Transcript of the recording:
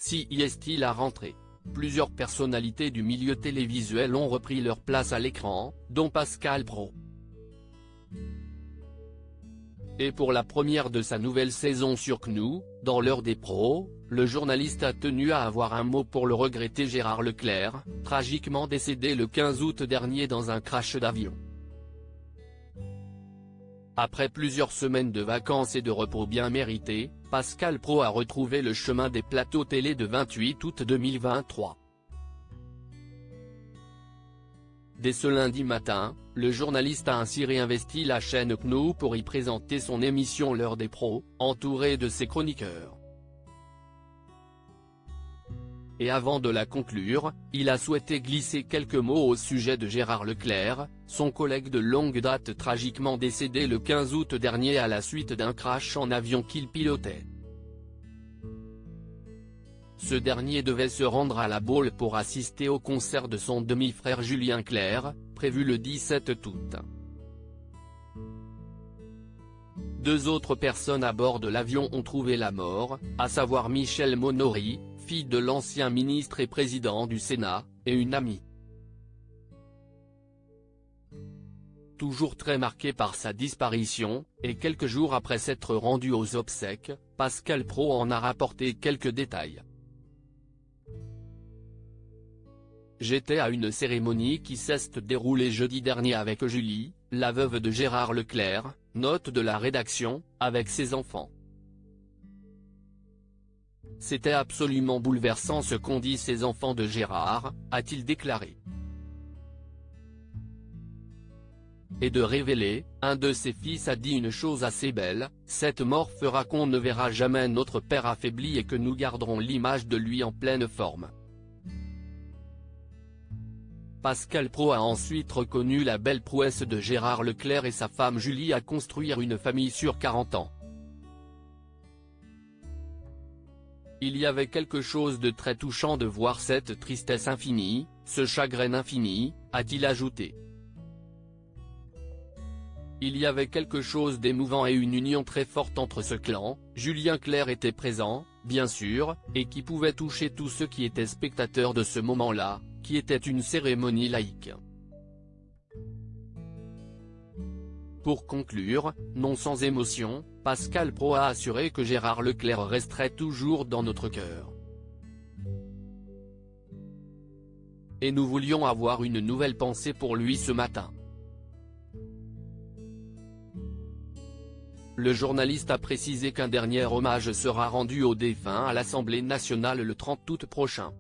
Si y est-il à rentrer. Plusieurs personnalités du milieu télévisuel ont repris leur place à l'écran, dont Pascal Praud. Et pour la première de sa nouvelle saison sur CNOO, dans l'heure des pros, le journaliste a tenu à avoir un mot pour le regretté Gérard Leclerc, tragiquement décédé le 15 août dernier dans un crash d'avion. Après plusieurs semaines de vacances et de repos bien mérités, Pascal Praud a retrouvé le chemin des plateaux télé de 28 août 2023. Dès ce lundi matin, le journaliste a ainsi réinvesti la chaîne CNOO pour y présenter son émission L'heure des pros, entouré de ses chroniqueurs. Et avant de la conclure, il a souhaité glisser quelques mots au sujet de Gérard Leclerc, son collègue de longue date tragiquement décédé le 15 août dernier à la suite d'un crash en avion qu'il pilotait. Ce dernier devait se rendre à La Baule pour assister au concert de son demi-frère Julien Clerc, prévu le 17 août. Deux autres personnes à bord de l'avion ont trouvé la mort, à savoir Michèle Monory, fille de l'ancien ministre et président du Sénat, et une amie. Toujours très marqué par sa disparition, et quelques jours après s'être rendu aux obsèques, Pascal Praud en a rapporté quelques détails. J'étais à une cérémonie qui s'est déroulée jeudi dernier avec Julie, la veuve de Gérard Leclerc, note de la rédaction, avec ses enfants. C'était absolument bouleversant ce qu'ont dit ces enfants de Gérard, a-t-il déclaré. Et de révéler, un de ses fils a dit une chose assez belle, cette mort fera qu'on ne verra jamais notre père affaibli et que nous garderons l'image de lui en pleine forme. Pascal Praud a ensuite reconnu la belle prouesse de Gérard Leclerc et sa femme Julie à construire une famille sur 40 ans. Il y avait quelque chose de très touchant de voir cette tristesse infinie, ce chagrin infini, a-t-il ajouté. Il y avait quelque chose d'émouvant et une union très forte entre ce clan. Julien Clerc était présent, bien sûr, et qui pouvait toucher tous ceux qui étaient spectateurs de ce moment-là, qui était une cérémonie laïque. Pour conclure, non sans émotion, Pascal Praud a assuré que Gérard Leclerc resterait toujours dans notre cœur. Et nous voulions avoir une nouvelle pensée pour lui ce matin. Le journaliste a précisé qu'un dernier hommage sera rendu au défunt à l'Assemblée nationale le 30 août prochain.